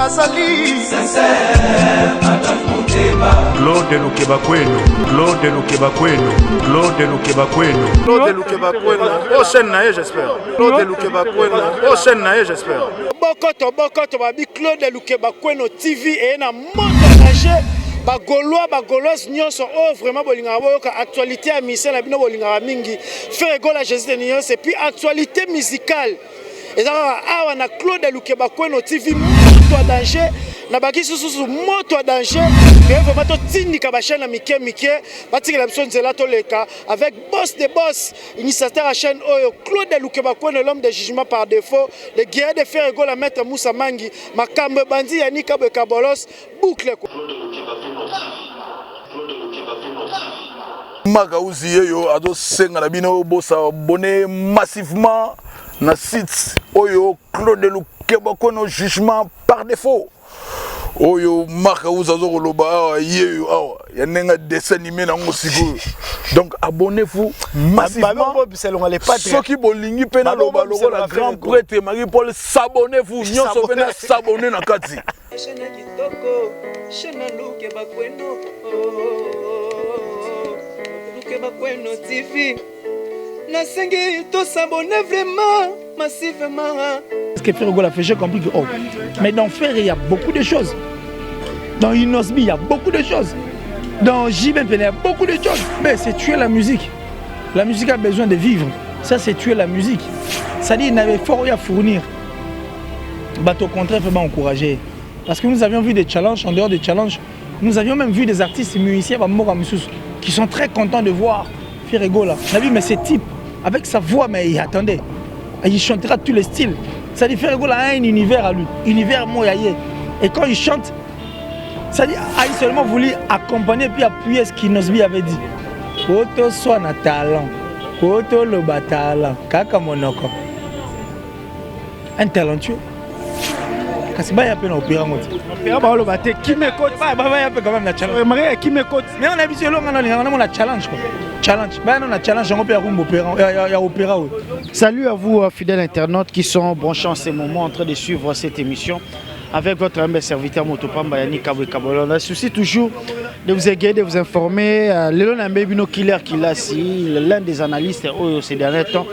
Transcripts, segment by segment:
azali sincère Madame Monteba Claude Lukebakweno Claude Lukebakweno Claude Lukebakweno Claude Lukebakweno prochaine naie j'espère Claude Lukebakweno prochaine naie j'espère bokoto babi Claude Lukebakweno TV et na monde danger bagoloise nyonso oh vraiment bolinga boyoka actualité à mission na bino bolinga mingi faire gola Jésus de nyonso et puis actualité musicale et ça awa na Claude Lukebakweno TV moto danger na baki susu moto danger mais vraiment to tindika ba chaîne mike batikela biso nzela to leka avec boss de boss initiateur à chaîne oyo Claude Lukebakweno l'homme de jugement par défaut le guerrier de faire gola maître Moussa Mangi makambe bandi yanika bekabolos boucle Makauzi yeyo ado senga na bino bosa abonné massivement na site oyo Claude Lukebakweno jugement par défaut oyo Makauzi azo koloba yeyo awa ya nenga dessin animé na ngosiko donc abonnez-vous massivement soki bolingi pena loba logo la grand prêtre Marie-Paul s'abonnez-vous nyonso pena s'abonner na kati Lukebakweno TV nasengi to s'abonner vraiment massivement. Ce que Ferregola a fait, j'ai compris que oh, mais dans Ferre il y a beaucoup de choses. Dans Inosbi il y a beaucoup de choses. Dans JBP il y a beaucoup de choses. Mais c'est tuer la musique. La musique a besoin de vivre. Ça c'est tuer la musique. Ça dit il n'avait fort rien à fournir. Bah au contraire il faut encourager. Parce que nous avions vu des challenges, en dehors des challenges, nous avions même vu des artistes musiciens qui sont très contents de voir Ferregola. On a vu mais ce type, avec sa voix, mais attendez, il chantera tous les styles. Ça dit Ferregola a un univers à lui, univers moyaye. Et quand il chante, ça dit il seulement voulu accompagner puis appuyer ce qu'Inosbi avait dit. Koto soit na talent, koto le talent, kaka monoko. Un talentueux. Kasi ba ya pe na opéra moti. Opéra ba lo baté qui m'écoute ba ya pe quand même na challenge. Marie qui m'écoute. Mais on a vu sur l'on a la challenge quoi. Challenge. Ba non na challenge on peut opéra il y a opéra. Salut à vous fidèles internautes qui sont branchés en ce moment en train de suivre cette émission avec votre humble serviteur Motopamba Yannick Kabolo. On a souci toujours de vous égayer, de vous informer. Léon Ambebino Killer Kilasi, l'un des analystes ces derniers temps,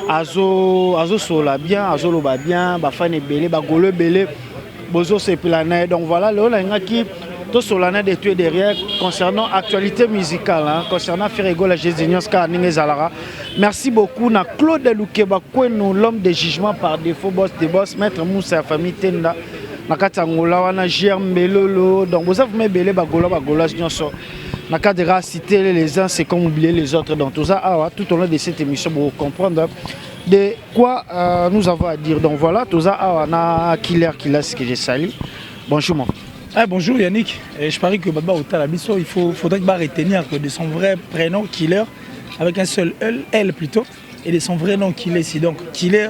Azo Sola bien, Azo Loba bien, Bafane Belé, Bagolo Belé, Bozo Sepilane. Donc voilà, Léon Angaki, tout Solana de tuer derrière concernant l'actualité musicale, hein, concernant Ferregola Jésus Kaninge Zalara. Merci beaucoup. Na Claude Lukebakweno, l'homme de jugement par défaut, boss de boss, maître Moussa, famille Tenda. Nakatangola wana Germe Belolo donc vous avez belé bagola nyonso nakadera citer les uns c'est comme oublier les autres dans tout ça tout au long de cette émission pour comprendre de quoi nous avons à dire donc voilà tout ça na Killer ce que j'ai sali bonjour mon bonjour Yannick et je parie que Baba Otala Bisso il faudrait que retenir que de son vrai prénom Killer avec un seul L plutôt et de son vrai nom Kilesi donc Killer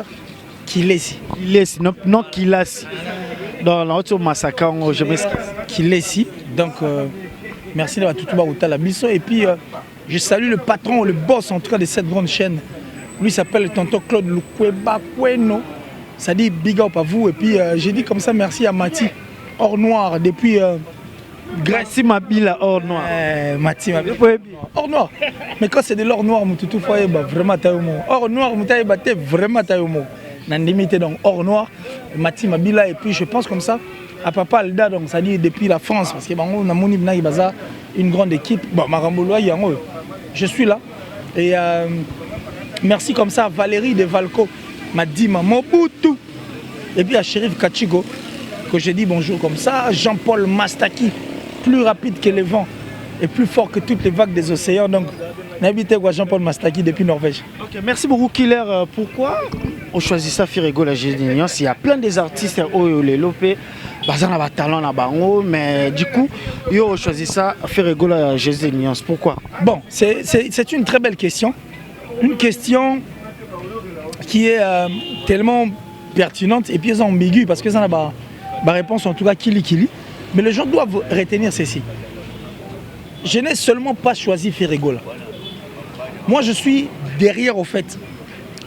Kilesi non Kilasi dans l'autre massacre, je m'excuse. Qu'il est ici. Donc, merci d'avoir tout la mission. Et puis, je salue le patron, le boss en tout cas de cette grande chaîne. Lui s'appelle tonton Claude Lukebakweno. Ça dit big up à vous. Et puis, j'ai dit comme ça merci à Mati, hors noir, depuis. Gracie Mabila, hors noir. Mati Mabila. Hors noir. Mais quand c'est de l'or noir, tout vraiment taïmo. Hors noir, vraiment taïmo. Limité donc hors noir, Mati Mabila et puis je pense comme ça à Papa Alda donc ça dit depuis la France parce que on a moni baza une grande équipe bon Marambolo je suis là et merci comme ça à Valérie de Valco m'a dit Mobutu et puis à Shérif Kachigo que j'ai dit bonjour comme ça Jean-Paul Mastaki plus rapide que les vents et plus fort que toutes les vagues des océans donc n'habitez quoi Jean-Paul Mastaki depuis Norvège. Ok, merci beaucoup Killer. Pourquoi on choisit ça Ferregola Jésus il y a plein des artistes au les lopé bazana ba talent na bango mais du coup yo choisi ça Ferregola Jésus pourquoi? Bon, c'est une très belle question. Une question qui est tellement pertinente et puis ambiguë parce que ça n'a pas réponse en tout cas kili. Mais les gens doivent retenir ceci. Je n'ai seulement pas choisi Ferregola. Moi, je suis derrière, au fait,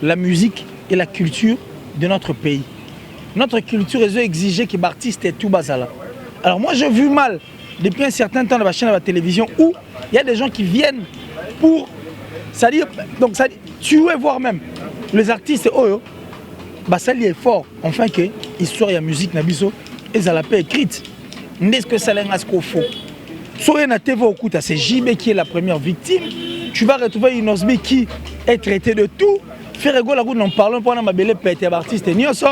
la musique et la culture de notre pays. notre culture est exigée que l'artiste est tout basala. Alors moi j'ai vu mal depuis un certain temps dans la chaîne de la télévision où il y a des gens qui viennent pour, c'est-à-dire, donc ça tuer voire même les artistes bah ça est fort enfin que histoire et musique nabiso et ça la paix écrite. N'est-ce que ça l'est qu'on faut? Sur une TV au coup, c'est JB qui est la première victime. Tu vas retrouver une Osby qui est traité de tout. Faire rigolo, nous en parlons pendant ma belle pète artiste et nioso.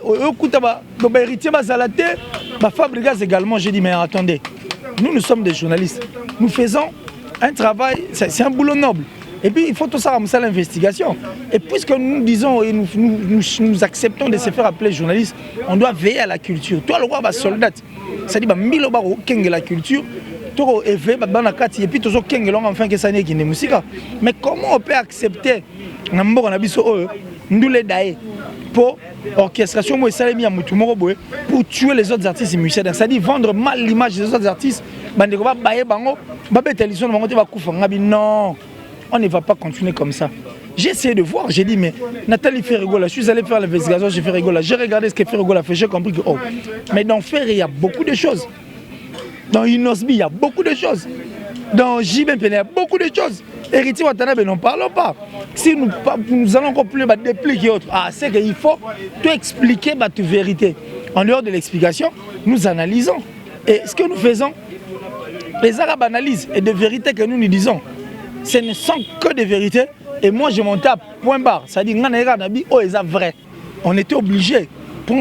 Au coup, donc héritier Bazalate, ma Fabregas également. J'ai dit mais attendez, nous sommes des journalistes. Nous faisons un travail, c'est un boulot noble. Et puis il faut tout ça à l'investigation. Et puisque nous disons et nous acceptons de se faire appeler journalistes, on doit veiller à la culture. Toi le roi va soldat, c'est-à-dire bah mille baro kenge la culture. Toi éveillé bah dans la carte et puis toujours kenge long enfin que ça n'est qu'une musique. Mais comment on peut accepter n'importe on a biso nous les dae pour orchestration moi ça mis à mutumoro boy pour tuer les autres artistes et musiciens. C'est-à-dire vendre mal l'image des autres artistes. Bande ko ba baye bango ba betelison bango te ba kufa ngabi non. On ne va pas continuer comme ça. J'ai essayé de voir, j'ai dit, mais Nathalie Ferrigola, je suis allé faire l'investigation chez Ferrigola, j'ai regardé ce que Ferrigola a fait, j'ai compris que, oh, mais dans Ferry, il y a beaucoup de choses. Dans Inosbi, il y a beaucoup de choses. Dans JB, il y a beaucoup de choses. Héritier Watanabe, n'en parlons pas. Si nous allons encore plus dépliquer autre, c'est qu'il faut tout expliquer toute vérité. En dehors de l'explication, nous analysons. Et ce que nous faisons, les Arabes analysent et de vérités que nous disons. Ce ne sont que des vérités. Et moi, je montais à point barre. C'est-à-dire, vrai. On était obligé. Pour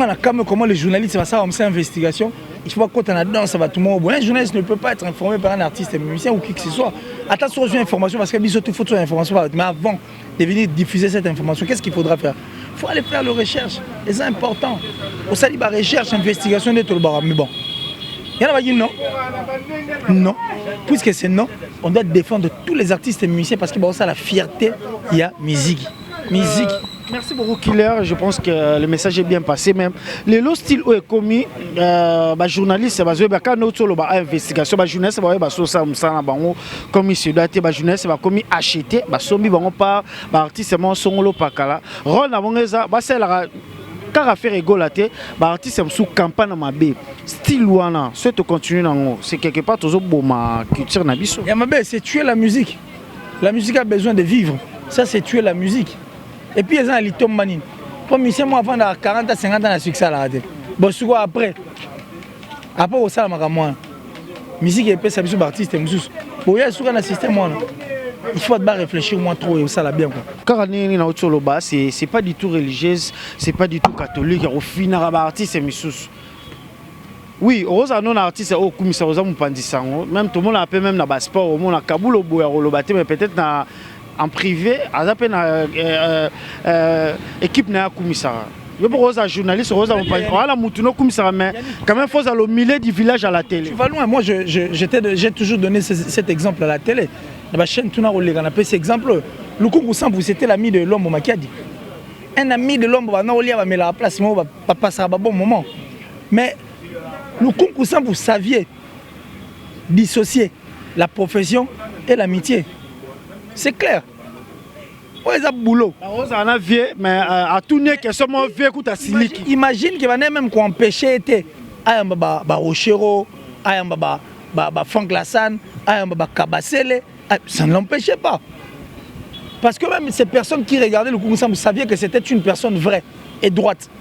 comment les journalistes vont faire une investigation, il faut pas qu'on a dedans, ça va tout le monde. Un journaliste ne peut pas être informé par un artiste, un musicien ou qui que ce soit. Attention aux informations, parce qu'il faut toute information. Mais avant de venir diffuser cette information, qu'est-ce qu'il faudra faire? Il faut aller faire la recherche. Et c'est important. Au sein de la recherche, investigation de tout le bar. Mais bon. Il y en a qui non. Non. Puisque c'est non, on doit défendre tous les artistes et musiciens parce qu'il y a aussi la fierté, il y a musique. Musique. Merci beaucoup Killer, je pense que le message est bien passé même. Le style où est commis, journaliste, quand nous avons une investigation, journaliste, comme ici, journaliste, commis acheté, pas artiste, car à faire rigolater, artiste sous campagne ma bé style wana soit tu continues dans c'est quelque part toujours bon ma culture nabiso. C'est tuer la musique. La musique a besoin de vivre. Ça c'est tuer la musique. Et puis ils ont les tom manine. Pour musicien moi avant 40 à 50 ans de succès à la radio. Bon c'est quoi après au ça ma moi. Musique et puis ça biso artiste mususu. Bon il y a sur un système moi. Il faut pas réfléchir moins trop et ça la bien quoi. Car c'est pas du tout religieuse, c'est pas du tout catholique. Au final, artiste et missus. Oui, heureusement non artiste au commissaire aux hommes pandisango. Même tout le monde appelle même dans le sport, au monde à Kaboul au Boyaro le bâtiment, mais peut-être en privé, à la peine équipe n'a commissaire. Je pense que journaliste, voilà Moutuno commissaire, mais quand même faut aller au milieu du village à la télé. Tu vas loin. Moi j'ai toujours donné cet exemple à la télé. Dans la chaîne Tuna on a fait cet exemple. Le Congo Sambu c'était l'ami de l'homme Makiadi. Un ami de l'homme va mettre la place, mais on va passer un bon moment. Mais le Congo Sambu savait dissocier la profession et l'amitié. C'est clair. Ouais, c'est un boulot. Imagine qu'il va même qu'on empêcher été ayamba Rochero, ayamba Franck Lassane, ayamba Kabasele, ça ne l'empêchait pas. Parce que même ces personnes qui regardaient le Congo Sambu savaient que c'était une personne vraie et droite.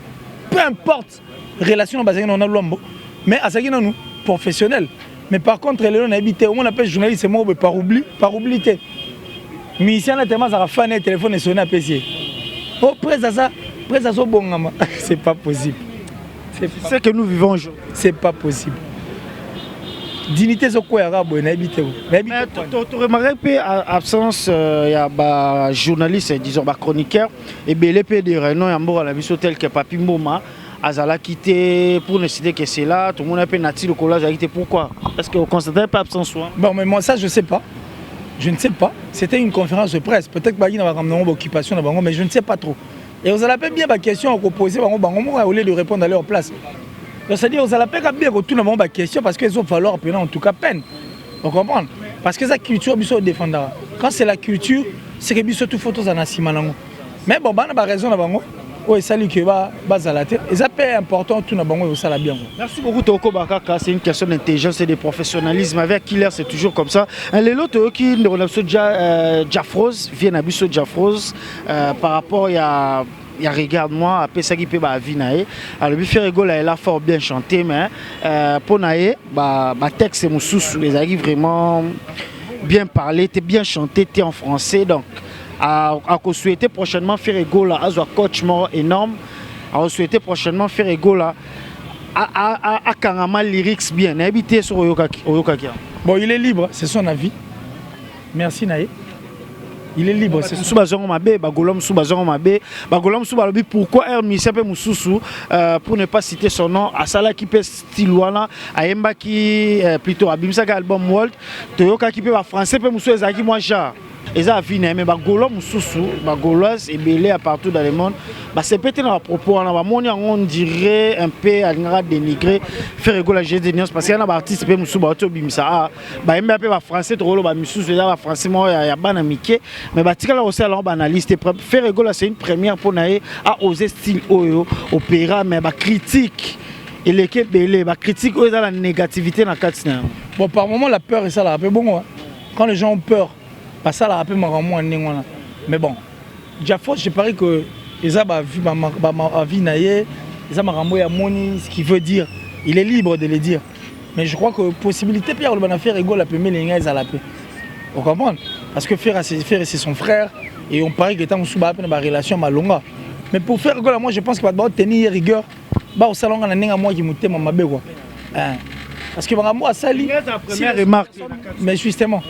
Peu importe relation basée dans l'ombre, mais à ça qui nous professionnel. Mais par contre, les gens habitent, on appelle journaliste, c'est moi par oublié. Mais ici, on a tellement de fan et téléphone et sonné à PC. Oh, présent ça bon, c'est pas possible. C'est ce que nous vivons aujourd'hui. C'est pas possible. Dignité c'est quoi arabe on habite. Mais tu remarques que absence il y a journaliste disons chroniqueur et BLP de Renault et Ambo à la mission tel que Papi Mboma Azala quitté pour ne citer que c'est là tout le monde a pénati le collage a quitté pourquoi est-ce que vous constatez pas absence Bon mais moi ça je sais pas. Je ne sais pas. C'était une conférence de presse. Peut-être qu'il y a une occupation, mais je ne sais pas trop. Et vous allez bien ma question à poser au lieu de répondre à leur place. C'est-à-dire vous allez bien tout le monde question parce qu'ils vont falloir en tout cas peine. Vous comprenez? Parce que la culture est défendra. Quand c'est la culture, c'est que tout photos en asimanango. Mais bon, on a raison d'abord. Oui, salut que Bazalate. Et ça c'est important, tout le monde ça bien. Merci beaucoup Toko Bakaka, c'est une question d'intelligence et de professionnalisme. Avec Killer, c'est toujours comme ça. Les autres qui nous ont Jafrose, viennent à Bissot Jafrose par rapport à regarde-moi, après ça qui peut ba vinae. Alors lui faire rigolo, elle a fort bien chanté mais pour nae ba texte c'est moussous les a vraiment bien parlé, t'es bien chanté, t'es en français donc à souhaiter prochainement faire rigolo à un coach mort énorme. À souhaiter prochainement faire rigolo à Kangama lyrics bien, habité sur Oyokaki. Bon, il est libre, c'est son avis. Merci Nae. Il est libre, c'est sous bazon mabé, bagolom sous bazon mabé, bagolom sous balobi pourquoi Hermissé pe Moussoussou pour ne pas citer son nom, à Sala qui peut style wana, à Emba qui plutôt Abimsa qui album World, Toyoka qui peut français pe Moussou ezaki moi ja. Et ça a fini mais bagolom Moussoussou, bagoloise et belé partout dans le monde. Bah c'est peut-être à propos on dirait un peu à dénigrer faire rigoler la news parce qu'il y a un artiste pe Moussou ba to bimsa bah Emba pe français trop ba Moussoussou là français moi ya bana miké mais bah tika là aussi alors banaliste faire rigoler c'est une première pour naé à oser style oyo opéra mais bah critique et l'équipe belé bah critique oyo dans la négativité dans quatre cinéma. Bon par moment la peur et ça là peu bon quand les gens ont peur pas ça là rappelle moi mais bon Jafos je parie que les a vu ma vie naïe les a marambo moni ce qui veut dire il est libre de le dire mais je crois que possibilité Pierre le faire rigole la première ligne ils a la paix vous comprenez parce que faire c'est son frère et on parie que tant sous ba relation malonga mais pour faire rigole moi je pense qu'il va tenir rigueur ba au salon na ninga moi qui mutema mabe quoi parce que marambo a sali la première remarque mais justement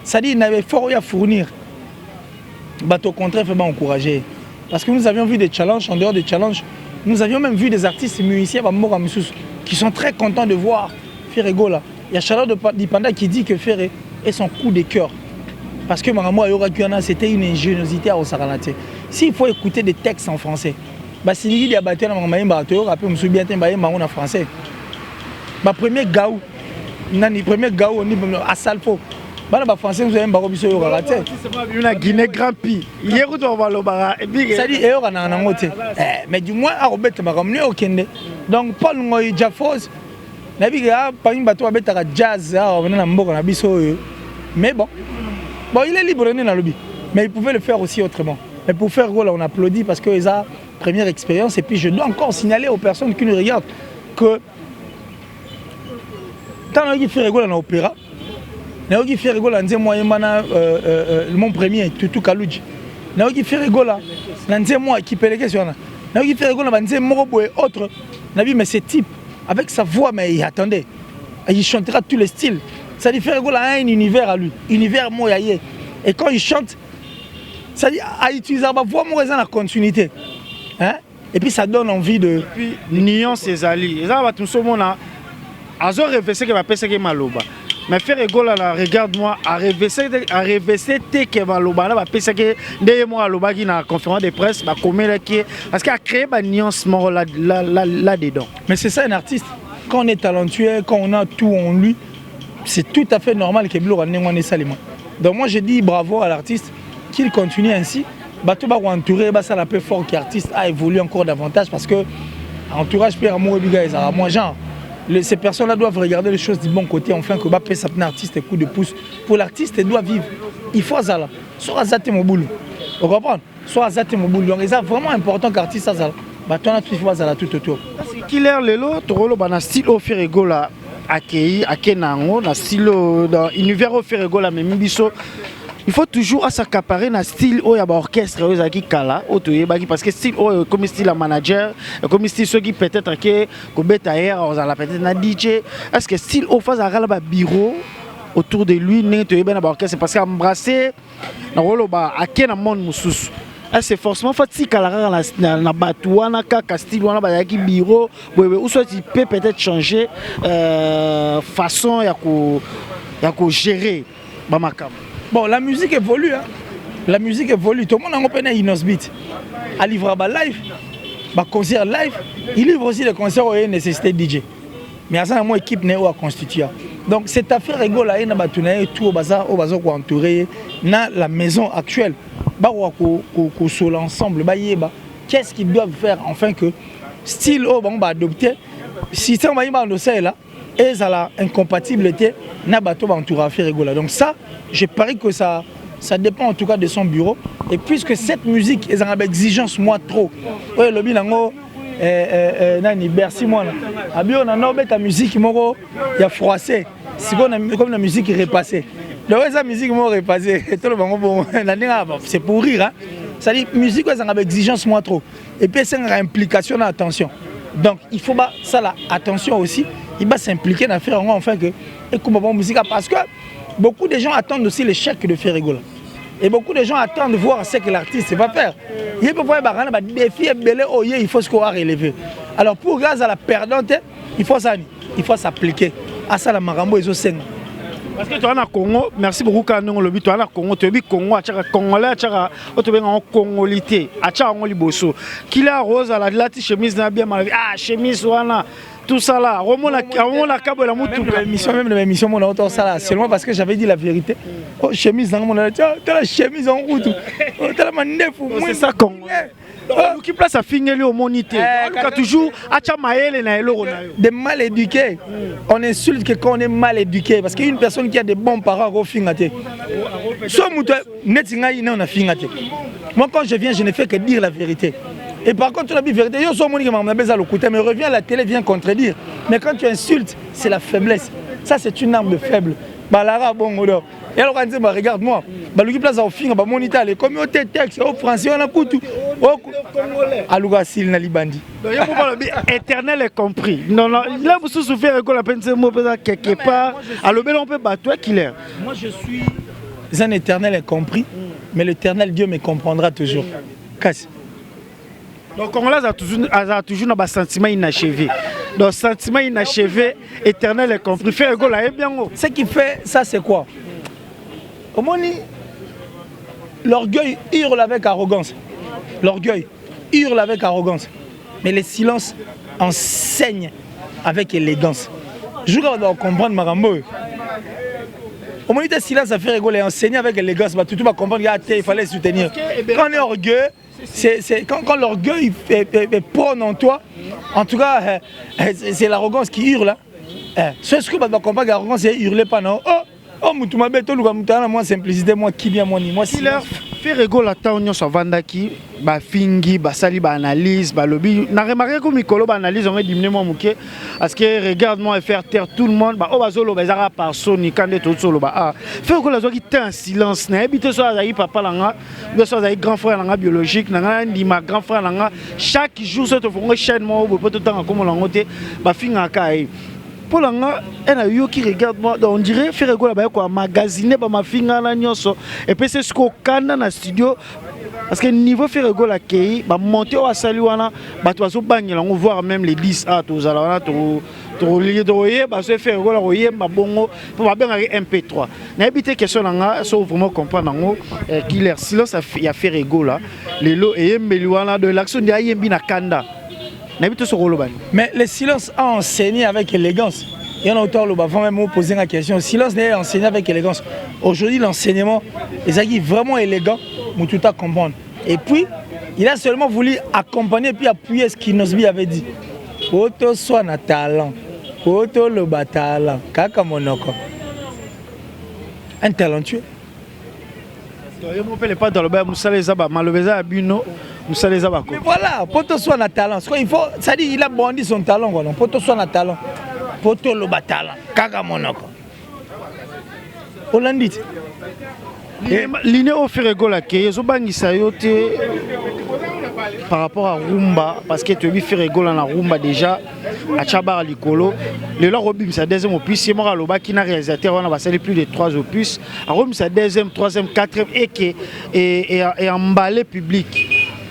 ça dit il n'avait fort à fournir au contraire fait encourager parce que nous avions vu des challenges en dehors des challenges nous avions même vu des artistes musiciens qui sont très contents de voir Ferré Gola. Il y a Charlotte de Panda qui dit que Ferré est son coup de cœur parce que Maramo Ayora c'était une ingéniosité à Osaranate. S'il faut écouter des textes en français c'est lui qui a battu dans Maramaï Barato après me souviens en français premier gaou à Salfo les Français vous avez un barreau biso yo raté. Une Guinée grand pi. Hier où on va le bara et puis ça dit et on a un côté. Mais du moins à Robert Maramne au Kende. Donc Paul Ngoy Jafos na biga pas une bateau avec jazz on na mboka na biso mais bon il est libre dans le lobby mais il pouvait le faire aussi autrement. Mais pour faire gros là on applaudit parce que ils a première expérience et puis je dois encore signaler aux personnes qui nous regardent que quand on fait gros dans l'opéra Naogi fait rigola nze moi mana mon premier Tutu Kaluji. Naogi fait rigola nze moi qui peleke sur na. Naogi fait rigola nze moko et autre. Nabi mais ce type avec sa voix mais il attendait. Il chantera tous les styles. Ça lui fait rigola un univers à lui, univers moyaye. Et quand il chante ça dit à utiliser ma voix moi dans la continuité. Hein? Et puis ça donne envie de puis Nion ses alliés. Et ça va tout ce monde là. Azo réfléchir que va penser que maloba. Mais faire rigolo là, regarde-moi, à rêver tes que va loba là, parce que derrière moi loba qui na conférence de presse, va commettre parce qu'il a créé une nuance là dedans. Mais c'est ça un artiste. Quand on est talentueux, quand on a tout en lui, c'est tout à fait normal que Blue Rane ça les mains. Donc moi je dis bravo à l'artiste qu'il continue ainsi. Bateau va entourer, ça la plus fort qu'artiste a évolué encore davantage parce que entourage Pierre Amour et Bigaïs, moi genre. Ces personnes-là doivent regarder les choses du bon côté, enfin que Bappé s'appelle un artiste et coup de pouce. Pour l'artiste, il doit vivre. Il faut ça là. Soit Azate mon boulot. Vous comprenez? Soit Azate mon boulot. Donc c'est vraiment important qu'artiste ça là. Tu as tout ça là tout autour. Killer Lelo, Torolo, dans style au Ferrego là, accueilli, à Kenango, dans style dans l'univers au Ferrego là, même biso. Il faut toujours s'accaparer dans style où il y a un orchestre qui kala parce que style comme style la manager comme style ceux qui peut-être que beta hier on a peut-être un DJ est-ce que style au face à bureau autour de lui n'est tu bien orchestre parce qu'embrasser dans rôle ba à quel monde mususu c'est forcément fatigué kala na batuana ka style wana ba qui bureau ou soit il peut peut-être changer façon ya ko gérer ba makam. Bon, la musique évolue. Hein. La musique évolue. Tout le monde a open Inosbeat. À livrer un live, un concert live, il livre aussi les concerts où il y a nécessité de DJ. Mais à ça, mon équipe n'est pas constituée. Donc cette affaire rigole, il y a tout au bazar entouré dans la maison actuelle. Sur l'ensemble, qu'est-ce qu'ils doivent faire enfin que style oh bon bah adopter si ça on va y endosser là et ça la incompatibilité na bateau va entourer à faire rigoler. Donc ça je parie que ça dépend en tout cas de son bureau et puisque cette musique ils ont une exigence moi trop ouais le bilango nani merci moi là abi on a nommé ta musique moko il y a froissé c'est comme la musique repassée le la musique moi repassée tout le monde bon c'est pour rire hein. Ça dit musique ils ont une exigence moi trop et puis c'est une implication attention donc il faut pas ça là attention aussi il va s'impliquer dans faire enfin que écoute bon musique parce que beaucoup de gens attendent aussi les chèques de faire rigoler. Et beaucoup de gens attendent de voir ce que l'artiste va faire. Il peut voir des défis il faut ce qu'on a relevé. Alors pour grâce à la perdante, il faut s'appliquer. À ça la marambo et zo. Parce que tu as Congo, merci beaucoup quand on le but tu as Congo, tu as Congo, tu as Congolais, tu as Congolité, tu as Liboso. Qui la rose à la chemise n'a bien mal ah chemise wana tout ça là, Romona Cabo la moutou. Même l'émission mon auteur ça là, seulement parce que j'avais dit la vérité. Oh chemise dans mon tu as la chemise en route. Tu as la manef c'est ça Congolais. Qui place à finir au monité. On toujours des mal éduqués. On insulte que quand on est mal éduqué parce qu'une personne qui a des bons parents au fingaté. Soit moi quand je viens je ne fais que dire la vérité. Et par contre, la vérité, je suis mais reviens à la télé, viens contredire. Mais quand tu insultes, c'est la faiblesse. Ça, c'est une arme de faible. Balara, bon, et alors, on dit, regarde-moi, le place au fin, mon Italie, comme au texte, au français, on a coutu. À l'Ougassil, na libandi. Éternel est compris. Non, là, vous souffrez que la peine de mot quelque part. À l'obél, on peut battre qu'il est. Moi, je suis un éternel est compris, mais l'éternel Dieu me comprendra toujours. Casse. Donc, Congolais a toujours un sentiment inachevé. Donc, sentiment inachevé, éternel est compris. Faire égale là, bien haut. Ce qui fait ça, c'est quoi? Au moins, l'orgueil hurle avec arrogance. L'orgueil hurle avec arrogance. Mais le silence enseigne avec élégance. Je dois comprendre Marambo. Au moins, le silence a fait rigoler, enseigner avec élégance. Tout le monde va comprendre qu'il fallait soutenir. Quand on est orgueilleux, c'est quand l'orgueil est prône en toi, en tout cas, c'est l'arrogance qui hurle. C'est ce que je comprends, l'arrogance, c'est hurler pas non. Oh, Moutouma Beto, moi, simplicité, moi, qui vient, moi, si leur fait rigoler la temps, on s'en vendaki, bah, fingi, bah, sali, bah, analyse, bah, lobby. N'a remarqué que Mikolo, bah, analyse, on va diminuer mon mouké. Parce que regarde-moi et faire taire tout le monde, bah, oh, bah, zolo, bah, zara, par soni, quand tout solo, bah, ah. Fait rigoler la zone qui t'es en silence, n'a habité soit à papa, langa, bien soit à grand frère, langa, biologique, langa, ma grand frère, langa. Chaque jour, ça te fait chaîne, moi, ou peut tout le temps, comme on l'a noté, bah, finga, kaï. Pour l'anga, elle qui regarde moi, on dirait faire rigoler quoi, magasiner ma finga na nyonso et puis c'est ce qu'on canne dans le studio parce que niveau faire rigoler qui bah monter au saluana bah tu vas bagner on voir même les 10 à tous alors to lié de bah se faire rigoler royer bah bongo pour ba bien MP3 na habité question langa so vraiment comprendre ngo qu'il est silence il a fait rigoler les lots et meluana de l'action de yembi na kanda. Mais le silence a enseigné avec élégance. Il y en a autant le avant même poser la question. Le silence n'est enseigné avec élégance. Aujourd'hui, l'enseignement est vraiment élégant, mais tout à comprendre. Et puis, il a seulement voulu accompagner et puis appuyer ce qu'Inosbi avait dit. Auto soit na talent, auto le talent, kaka monoko. Un talentueux. Je ne peux pas dans le bain, mais voilà, pour toi soit un talent. Il faut, ça dit, il a bondi son talent. Voilà. Pour toi soit un talent. Pour toi le talent. Kaka monoko. Hollandite. L'iné au Ferregola qui est au Bangisayote par rapport à Rumba, parce que tu as vu Ferregola na Rumba déjà, à Chabar Likolo. Le là, Robim, c'est deuxième opus. C'est moi, le qui n'a réalisateur, on a passé plus de 3 opus. À Robim, c'est deuxième, troisième, quatrième et emballé public.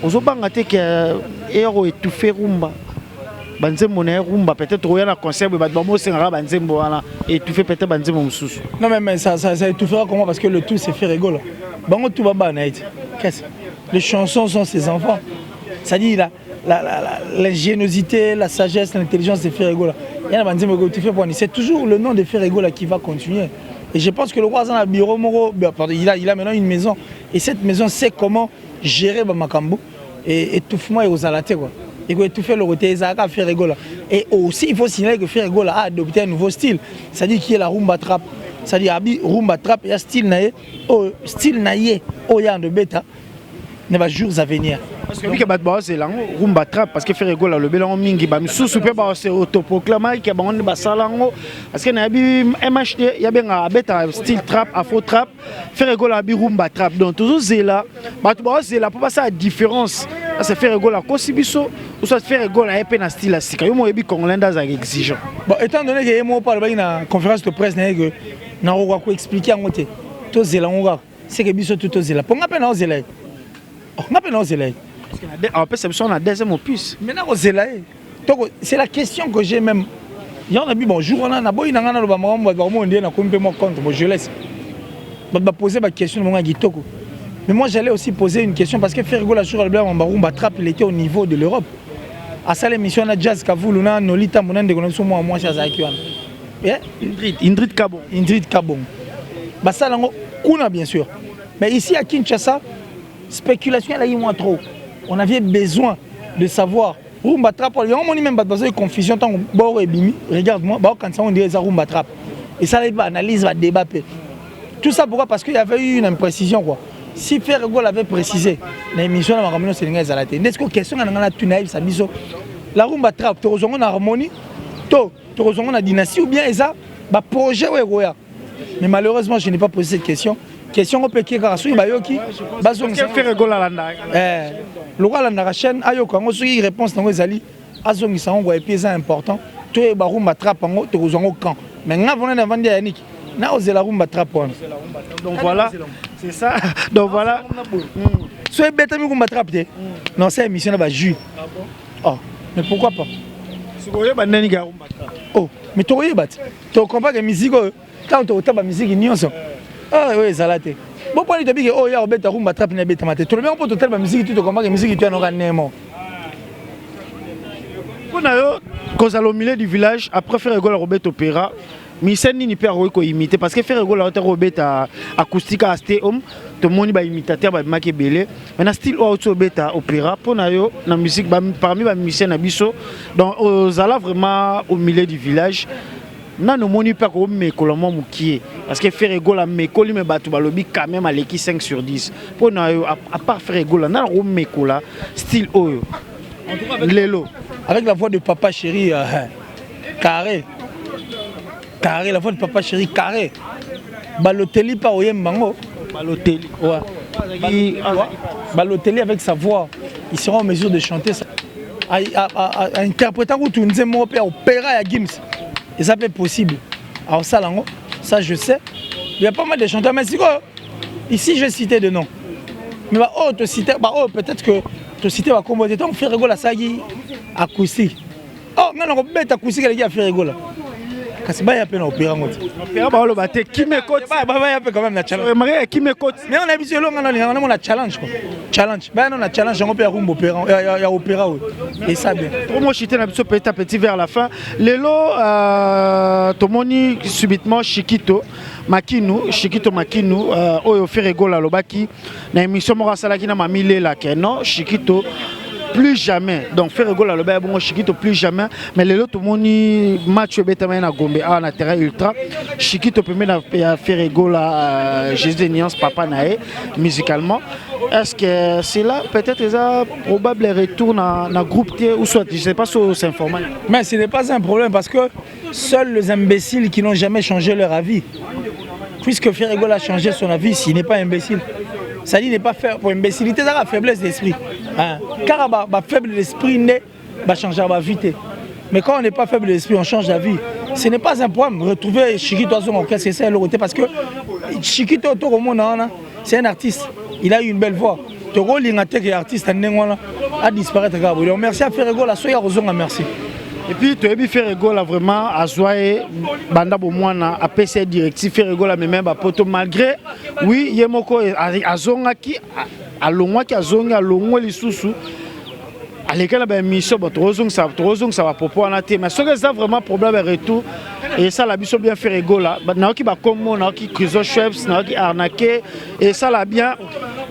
Aux Obangate qui est héros étouffé Rumba. Banzembo na Rumba, peut-être qu'il y a un concert, mais Banzembo sera Banzembo étouffé peut-être Banzembo Moussous. Non, mais ça étouffera comment? Parce que le tout, c'est fait rigoler. Bango tout va bas, qu'est-ce? Les chansons sont ses enfants. Ça dit l'ingéniosité, la sagesse, l'intelligence de Ferregola. C'est toujours le nom de Ferregola qui va continuer. Et je pense que le roi a bureau, il a maintenant une maison. Et cette maison sait comment gérer Makambo. et étouffement et aux alatés quoi. Et que étouffer le côté Isaac faire rigoler. Et aussi il faut signaler que faire rigoler a adopté un nouveau style. C'est-à-dire qu'il y a la rumba trap. C'est-à-dire abi rumba trap il y a style naïe, style naïe, oyan de bêta. Ne va jours à venir. Parce que que batba c'est là rumba trap parce que faire rigoler le belan mingi ba sous pe ba se autoproclamer que ba on ba salango parce que na bi MHD ya benga beta style trap afro trap faire rigoler abi rumba trap donc toujours zela batba c'est là pour passer la différence c'est faire rigoler kosibiso ou soit faire rigoler épée na style asika yo mo ebi congolais dans exigeant. Bon étant donné que moi parle na conférence de presse que na ko expliquer en côté to zela ngora c'est que biso tout zela pour ngapena o zela. On a deuxième opus. Maintenant, c'est la question que j'ai même. Il y en a dit bonjour, on a beau, il y a un compte, je laisse. Je vais poser ma question. Mais moi, j'allais aussi poser une question parce que Fergo la sur le blanc, on trappe, il était au niveau de l'Europe. À ça, l'émission de Jazz Kavou, on a Nolita, on a des connexions, moi, chez Zakiwan. Indrid Kabon. Indrid Kabon. Ça, bien sûr. Mais ici à Kinshasa, spéculation, là, il y a trop. On avait besoin de savoir. Rumba trap, il y a même pas de confusion. Regarde-moi, quand ça on dit rumba trap. Et ça, il va analyse, va débat. Tout ça pourquoi? Parce qu'il y avait eu une imprécision. Quoi. Si Fergo l'avait précisé, l'émission de Maramino Sénégal est à la télé. Est-ce que question la rumba trap, tu rejoins en harmonie, tu rejoins en dynastie ou bien ça, projet. Mais malheureusement, je n'ai pas posé cette question. Question au péké car sous bayoki bazong faire rigoler landa le roi landa chaîne ayoko ngo sous réponse dans ezali azong sango et puis c'est important to ba rumba trap ngo to zongo camp mais ngavona na vandi Yannick na ozela rumba trap. Donc voilà c'est ça donc voilà so beta mi rumba trap te non c'est émission ba jus oh mais pourquoi pas sikoye ba nani ga rumba trap oh mais to yebat to comprends que musique quand to taba musique nyonso. Ah oui, ça l'a été. Bon, pour les débits, oh, il y a un rumba trap, il y a un bête. Tout le monde peut te la musique, tu te comprends que la musique, tu as un némo. On a cause au milieu du village, après faire rigoler Robert Opéra, mais c'est ni pas imiter parce que faire rigoler Robert acoustique à Stéom, tout le monde va imiter, va marquer belé. Maintenant, style auto bêta opéra, pour la musique, parmi les musiciens Nabiso, donc aux ala vraiment au milieu du village. Non, nous ne pas comme mes colomans qui parce que faire rigoler mes colis me battu balobi quand même à l'équipe 5 sur 10 pour nous à part faire rigoler na mes cola style oyo lelo avec la voix de papa chéri carré la voix de papa chéri carré Balotelli pas oyem bango Balotelli ouais Balotelli avec sa voix ils seront en mesure de chanter ça à interpréter tout nous mon père opéra à Gims. Et ça peut être possible. Alors ça, je sais. Il y a pas mal de chanteurs. Mais ici, je vais citer des noms. Mais peut-être que te citer va composer. On fait rigoler ça acoustique. Oh, non, on peut acoustique qui a fait rigoler. Parce que il y a peine opéra. Opéra, qui m'écoute. Il y a quand même la challenge. Qui m'écoute. Mais on a habitué on a la challenge. Challenge. Ben on a challenge, on peut rumba opéra. Il y a opéra. Et ça bien. Pour moi, j'étais un petit à petit vers la fin. Lelo, Tomoni subitement Chiquito Makinu, Oyo fait rigoler Lobaki. Na émission Mora Salaki na mamile la non Chiquito. Plus jamais. Donc faire rigoler le bon Chiquito plus jamais. Mais les autres moni match betamena Gombe na terrain ultra. Chiquito peut mettre faire rigoler Jésus Niance papa nae musicalement. Est-ce que c'est là peut-être ça probable retour dans groupe T ou soit je sais pas si c'est informel. Mais ce n'est pas un problème parce que seuls les imbéciles qui n'ont jamais changé leur avis. Puisque Ferregola a changé son avis, s'il n'est pas imbécile. Ça dit n'est pas fait pour imbécilité, c'est la faiblesse d'esprit. Car faible d'esprit n'est pas changer la vie. Mais quand on n'est pas faible d'esprit, on change la vie. Ce n'est pas un problème. Retrouver Chiquito à son orchestre, c'est l'autre parce que Chiquito autour au monde, c'est un artiste. Il a eu une belle voix. Toro Lingatek est artiste a disparaître. Merci à Ferregola, soyez à merci. Et puis tu as vu Ferregola vraiment à Zoé, Banda Bomwana, à PC directif Ferregola mais même à Poto malgré oui Yemoko à Zonga qui à Longwa qui a Zonga Longwa les sous à l'école ben mission ça va proposer en athée mais ce que ça vraiment problème de retour et ça la biso bien Ferregola na qui ba comme na qui Criso chefs na qui arnaqué et ça la bien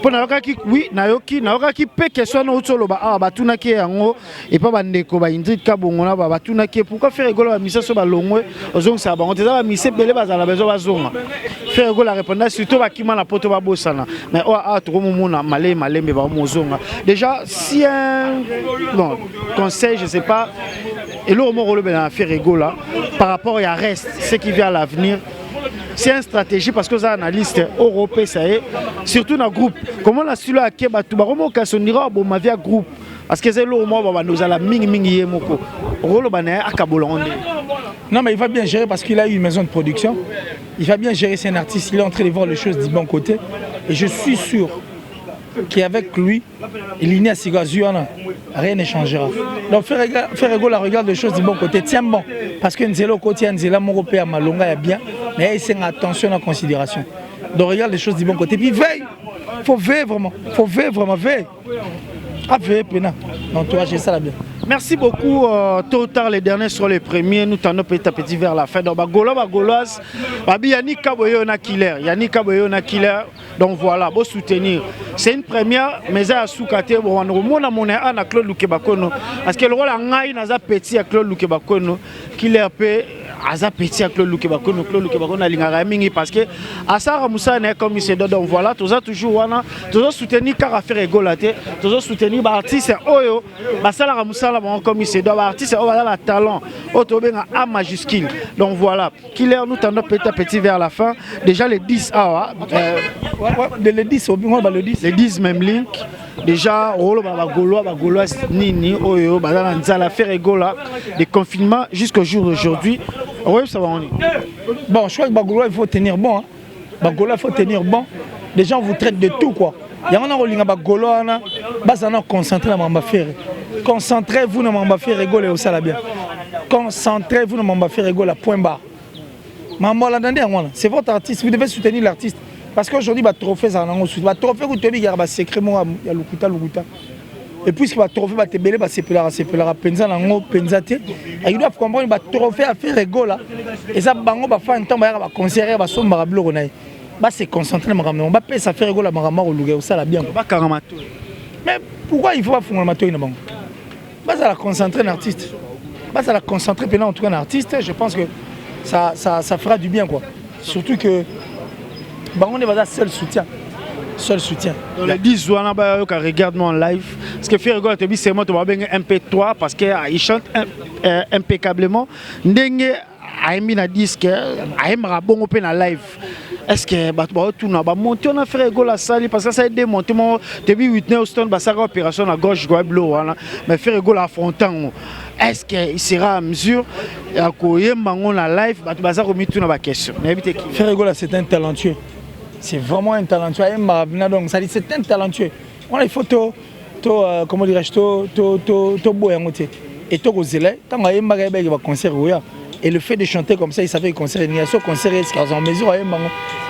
Pour nayoki oui nayoki pe question na utolo ba ah batuna ki yango et pas bandeko ba Indrid Kabongona ba batuna ki pourquoi faire rigolo ba misa so ba longwe ozong sa ba on te za ba mise belé ba za la bezo ba zonga faire rigolo la répondre surtout ba kima na poto ba bosana mais to mona malembe ba mozonga déjà si un bon conseil je sais pas et le moment le ben faire rigolo par rapport à reste ce qui vient à l'avenir. C'est une stratégie parce que les analystes européens, ça y est, surtout dans le groupe. Comment la suite à Keba, tu vas remonter à son ira, bon, ma vie à groupe. Parce que c'est là où moi, nous allons mingi moko. Rolo bané à Kabolonde. Non, mais il va bien gérer parce qu'il a eu une maison de production. Il va bien gérer, c'est un artiste. Il est en train de voir les choses du bon côté. Et je suis sûr qu'avec lui, il est à Sigazuana, rien ne changera. Donc, faire égaux la regarde les choses du bon côté. Tiens bon, parce que Nzelo côté, Nzela Moropé à Malonga est bien, mais c'est une attention en considération. Donc, regarde les choses du bon côté. Puis veille, il faut veiller vraiment. Il faut veiller vraiment, veille. Ah, veille, pénal. Donc, toi, j'ai ça là bien. Merci beaucoup. Tôt ou tard, les derniers sont les premiers. Nous tendons petit à petit vers la fin. Donc, Gauloise, Yannick Kaboyo na killer. Yannick Kaboyo na killer. Donc voilà, bon soutenir. C'est une première, mais ça a sous-caté. Bon, on a mon à Claude Lukebakono. Parce que le rôle a un petit à Claude Lukebakono. Killer peut. Aza petit à Claude Lukebakono a l'ingaramingi parce que Asara Moussa n'est comme il se donne. Donc voilà, tous toujours wana, tous soutenir car à faire égolaté, tous soutenir l'artiste Oyo, Basala Moussa là comme il se donne, l'artiste Oyo la talent, Otobenga A majuscule. Donc voilà, Killer nous tendons petit à petit vers la fin. Déjà les 10 les 10 au moins le 10. Les 10 même link. Déjà, Rolo Gaulois Nini Oyo, Badana Nzala faire égola des confinements jusqu'au jour d'aujourd'hui. Oui, ça va on est. Bon, je crois que Bagolo il faut tenir bon. Hein. Bagolo il faut tenir bon. Les gens vous traitent de tout quoi. Il y a un rolling à Bagolo, basana concentré dans ma affaire. Concentrez-vous dans ma affaire rigole au salabia. Concentrez-vous dans ma affaire rigole à point bas. Maman l'attendez moi. C'est votre artiste, vous devez soutenir l'artiste. Parce qu'aujourd'hui, le trophée, ça en a reçu. Le trophée, il y a un secret, il y a Lukuta. Et puisque le trophée, il y a un penza, il doit comprendre que le trophée a fait rigolo. Et ça, il va faire un temps, il va conserver, il va se concentrer, il va faire rigolo, il va faire bien. Mais pourquoi il faut pas faire un matin? Il va se concentrer l'artiste. Il va se concentrer en tout cas l'artiste. Je pense que ça fera du bien. Quoi. Surtout que on est basé seul soutien. Seul soutien. Dans les 10 jours, regarde-moi en live. Parce que faire rigolo, c'est moi, tu vas bien MP3 parce qu'il chante impeccablement. Ndenge Aimi na disque, Aimi Rabon open en live. Est-ce que tu vas monter on a fait rigolo la salle parce que ça a démonté mon début Whitney Houston ça opération à gauche blow mais faire rigolo affrontant. Est-ce qu'il sera à mesure à courir mangon la live tu vas remettre tout dans la question. Faire rigolo c'est un talentueux. C'est vraiment un talentueux. Donc ça dit c'est un talentueux. On a les photos comment dirais-je to beau et to gozela tant à yemba ga ba concert et le fait de chanter comme ça il savait concert il y a ce concert est en mesure à yemba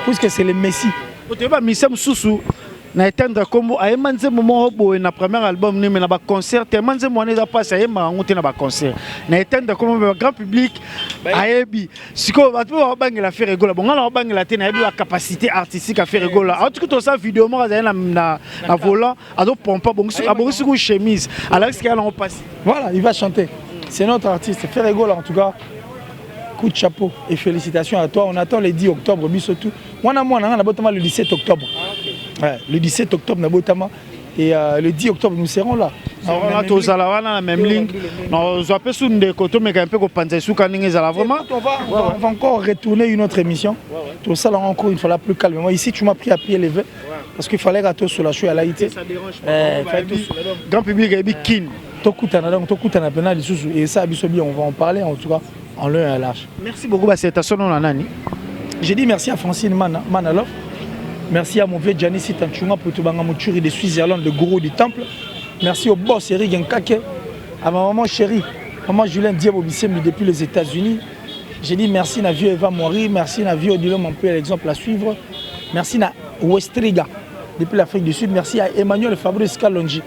puisque c'est le Messi. Tu vas misem sousou na étendre comme à yemba moment au na premier album ni mais na ba concert tellement de mois n'a pas ça yemba ngote na ba concert na étendre comme le grand public ayebi siko ba tu ba bangela faire rigolo bon na bangela te na yebi la capacité artistique à faire rigolo en tout cas ça vidéo moi na volant ado pompa bon sur chemise alors ce qu'il a on passe voilà il va chanter c'est notre artiste faire rigolo en tout cas coup de chapeau et félicitations à toi on attend le 10 octobre bisotou moi na botama le 17 octobre ouais, le 17 octobre na botama et le 10 octobre nous serons là on a tous à la même ligne on va pas sous des côtés mais un peu qu'on pense sous quand vraiment on va encore retourner une autre émission tout ça là encore une fois là plus calme moi ici tu m'as pris à pied levé parce qu'il fallait gâteau sur la chouille à l'Haïti grand public et kin tokutana donc tokutana pena lisusu et ça bisobia on va en parler en tout cas en l'un à l'âge. Merci beaucoup à cette station non nani. J'ai dit merci à Francine Manaloff. Merci à mon vieux Janice Tanchunga pour tout banga muturi de Suisse-Irlande de gourou du temple. Merci au boss Eric Nkake, à ma maman chérie, maman Julien Diabo Bissem depuis les États-Unis. J'ai dit merci à vieux Eva Mori, merci à vieux Odilo mon peu l'exemple à suivre. Merci à Westriga depuis l'Afrique du Sud, merci à Emmanuel Fabrice Kalonji.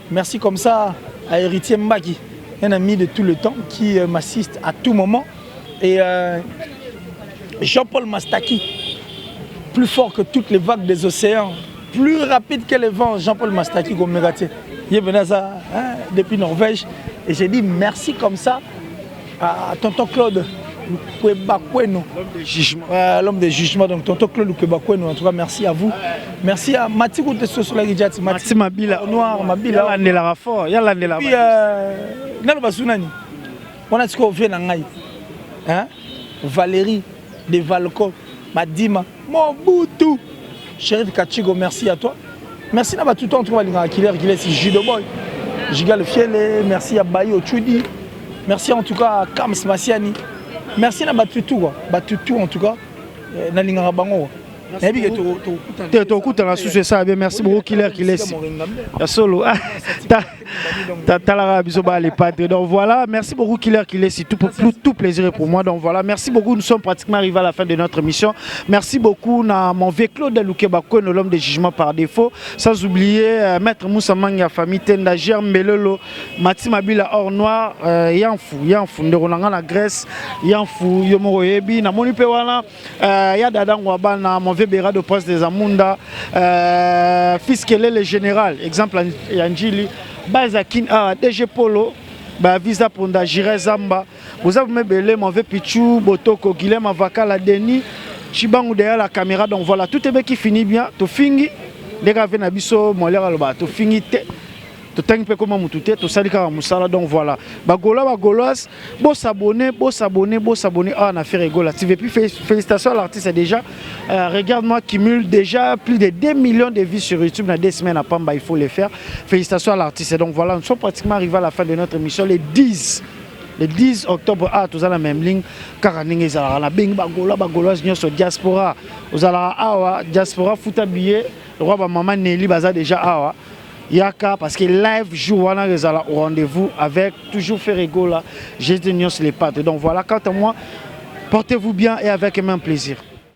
Merci comme ça à Héritier Mbaki, un ami de tout le temps qui m'assiste à tout moment. Et Jean-Paul Mastaki, plus fort que toutes les vagues des océans, plus rapide que les vents, Jean-Paul Mastaki Gomeraté. Il est venu depuis Norvège et j'ai dit merci comme ça à tonton Claude Lukebakweno, l'homme de jugement. Donc tonton Claude Lukebakweno, en tout cas merci à vous. Merci à Mati Koutesso sur la Ridjati, Mati Mabila Noir, Mabila. Il y a la fort, il y a la puis Nalo Basunani, on a dit qu'on vient en Aïe. Valérie de Valco, Madima, Mobutu, Chérif Kachigo, merci à toi. Merci à tout le temps, qui est Judo Boy, Giga le Fiele, merci à Bayo Chudi, merci en tout cas à Kams Massiani, merci à Batutu en tout cas, Nalinga Bango. Merci beaucoup, Killer qui laisse. Solo. Donc voilà, merci beaucoup, Killer qui laisse. Tout plaisir pour moi. Donc voilà, merci beaucoup. Nous sommes pratiquement arrivés à la fin de notre émission. Merci beaucoup à mon vieux Claude Lukebakweno, l'homme de jugement par défaut. Sans oublier Maître Moussa Manga, famille Tenda, Germe Melolo, Mati Mabila Or Noir, Yanfou, Nderonanga la Grèce, Yanfou, Yomoro Yebi, Namoni Pewana, Yadada Wabana, mon Béra de poste des Amunda, fils Kele le général, exemple Yanjili, Bazakin A, DG Polo, Visa Ponda, Jire Zamba, vous avez belé, mon vieux Pichou, Botoko, Guilhem Avaka, la Deni, Chibangu derrière la caméra, donc voilà, tout est bien qui finit bien, tout finit, les gars viennent à Bisso, mon l'air là-bas, tout finit. Donc voilà, Bagolas, beau s'abonner, ah, on a fait rigoler. Tu veux plus félicitations à l'artiste déjà. Regarde-moi, cumule déjà plus de 2 millions de vues sur YouTube dans 2 semaines à Pamba, il faut les faire. Félicitations à l'artiste. Donc voilà, nous sommes pratiquement arrivés à la fin de notre émission, le 10 octobre, tous à la même ligne. Car nous allons la bing Bagolas, sur diaspora. Nous allons à diaspora, foot habillé. Le roi maman Nelly Baza déjà à Yaka, parce que live jour on a au rendez-vous avec toujours fait rigoler. J'ai tenu sur les pattes. Donc voilà, quant à moi, portez-vous bien et avec un plaisir.